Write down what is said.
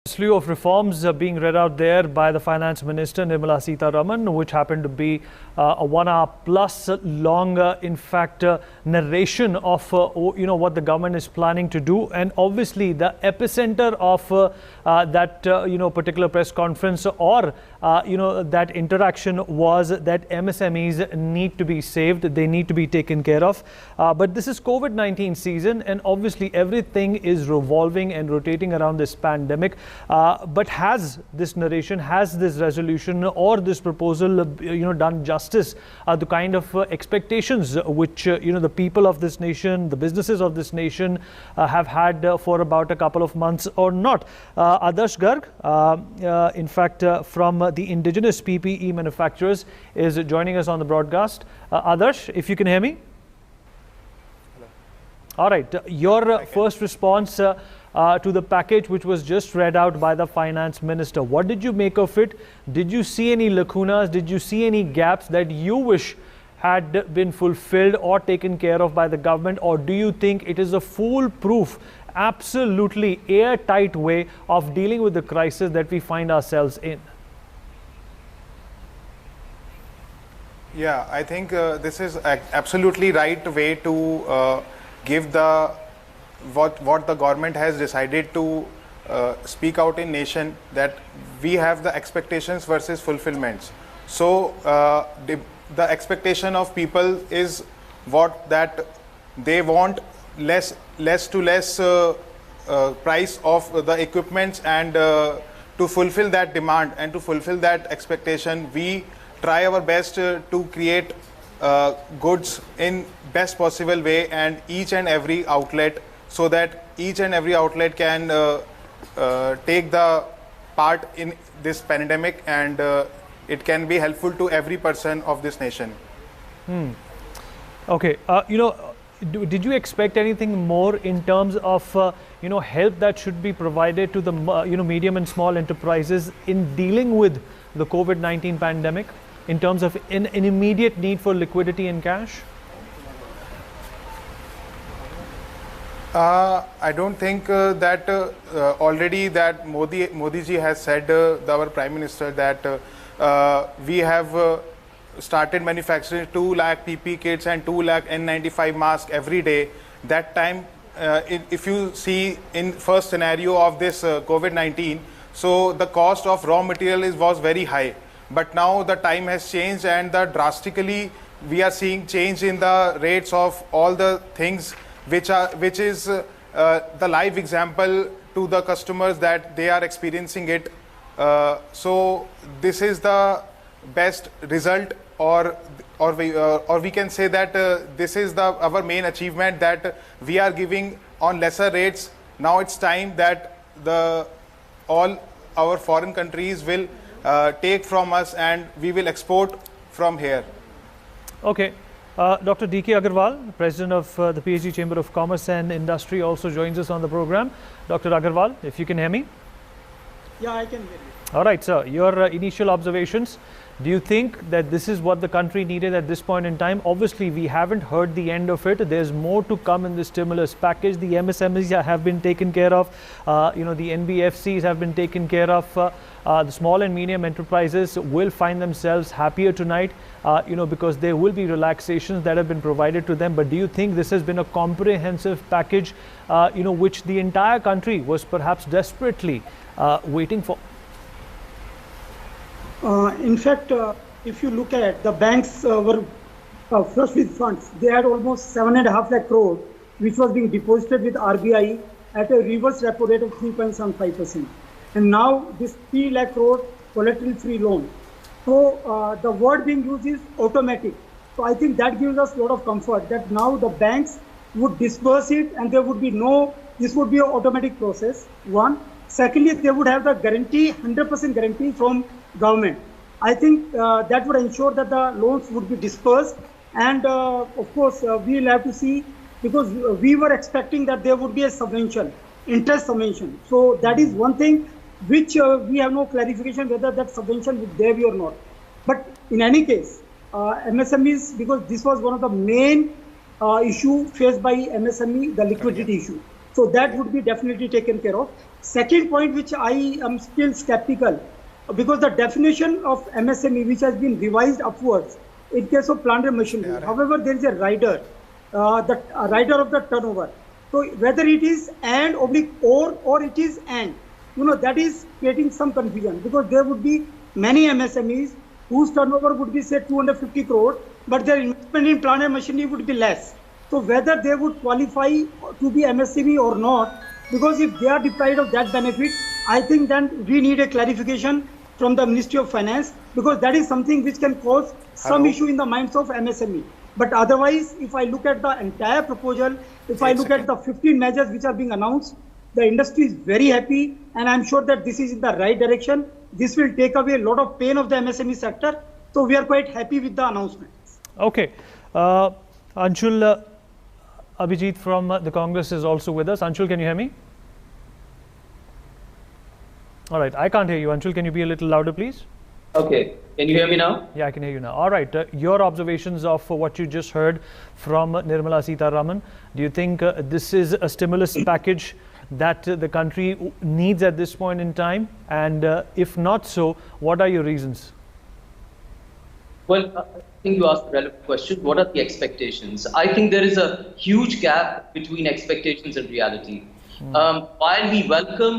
Slew of reforms being read out there by the Finance Minister Nirmala Sitharaman, which happened to be a 1 hour plus long, narration of what the government is planning to do, and obviously the epicenter of that particular press conference or that interaction was that MSMEs need to be saved, they need to be taken care of. But this is COVID-19 season, and obviously everything is revolving and rotating around this pandemic. But has this narration, has this resolution or this proposal, done justice the kind of expectations which the people of this nation, the businesses of this nation have had for about a couple of months or not? Adarsh Garg, in fact, from the indigenous PPE manufacturers, is joining us on the broadcast. Adarsh, if you can hear me. Hello. All right, your first response to the package which was just read out by the Finance Minister. What did you make of it? Did you see any lacunas? Did you see any gaps that you wish had been fulfilled or taken care of by the government? Or do you think it is a foolproof, absolutely airtight way of dealing with the crisis that we find ourselves in? Yeah, I think this is absolutely right way to give the what the government has decided to speak out in nation, that we have the expectations versus fulfillments. So the expectation of people is what, that they want less price of the equipments, and to fulfill that demand and to fulfill that expectation, we try our best to create goods in best possible way, and each and every outlet, so that each and every outlet can take the part in this pandemic, and it can be helpful to every person of this nation. Okay, did you expect anything more in terms of help that should be provided to the medium and small enterprises in dealing with the COVID-19 pandemic, in terms of an immediate need for liquidity and cash? I don't think that already that Modi ji has said, our Prime Minister, that we have started manufacturing 2 lakh PP kits and 2 lakh N95 masks every day. That time, if you see in first scenario of this COVID-19, so the cost of raw material was very high. But now the time has changed, and drastically we are seeing change in the rates of all the things, which is the live example to the customers that they are experiencing it. So this is the best result, or we can say that this is our main achievement, that we are giving on lesser rates. Now it's time that all our foreign countries will take from us, and we will export from here. Okay. Dr. D.K. Agarwal, President of the PhD Chamber of Commerce and Industry, also joins us on the program. Dr. Agarwal, if you can hear me. Yeah, I can hear you. All right, sir. Your initial observations. Do you think that this is what the country needed at this point in time? Obviously, we haven't heard the end of it. There's more to come in the stimulus package. The MSMEs have been taken care of. The NBFCs have been taken care of. The small and medium enterprises will find themselves happier tonight, because there will be relaxations that have been provided to them. But do you think this has been a comprehensive package, which the entire country was perhaps desperately waiting for? In fact, if you look at the banks were flush with funds. They had almost 7.5 lakh crore, which was being deposited with RBI at a reverse repo rate of 3.75%. And now this 3 lakh crore collateral-free loan. So the word being used is automatic. So I think that gives us a lot of comfort that now the banks would disburse it, and there would be this would be an automatic process, one. Secondly, they would have the guarantee, 100% guarantee from government. I think that would ensure that the loans would be dispersed, and of course we will have to see, because we were expecting that there would be a subvention, interest subvention. So that is one thing which we have no clarification whether that subvention would there be or not. But in any case, MSMEs, because this was one of the main issue faced by MSME, the liquidity issue. So that would be definitely taken care of. Second point, which I am still skeptical, because the definition of MSME, which has been revised upwards in case of plant and machinery. However, there is a rider, the rider of the turnover. So whether it is and oblique or it is and, that is creating some confusion, because there would be many MSMEs whose turnover would be say 250 crore, but their investment in plant and machinery would be less. So whether they would qualify to be MSME or not, because if they are deprived of that benefit, I think then we need a clarification from the Ministry of Finance, because that is something which can cause some issue in the minds of MSME. But otherwise, if I look at the entire proposal, if I look at the 15 measures which are being announced, the industry is very happy, and I'm sure that this is in the right direction. This will take away a lot of pain of the MSME sector. So we are quite happy with the announcements. Okay. Anshul, Abhijit from the Congress is also with us. Anshul, can you hear me? All right. I can't hear you. Anshul, can you be a little louder, please? Okay. Can you hear me now? Yeah, I can hear you now. All right. Your observations of what you just heard from Nirmala Sitharaman. Do you think this is a stimulus package that the country needs at this point in time? And if not so, what are your reasons? Well, I think you asked a relevant question. What are the expectations? I think there is a huge gap between expectations and reality. While we welcome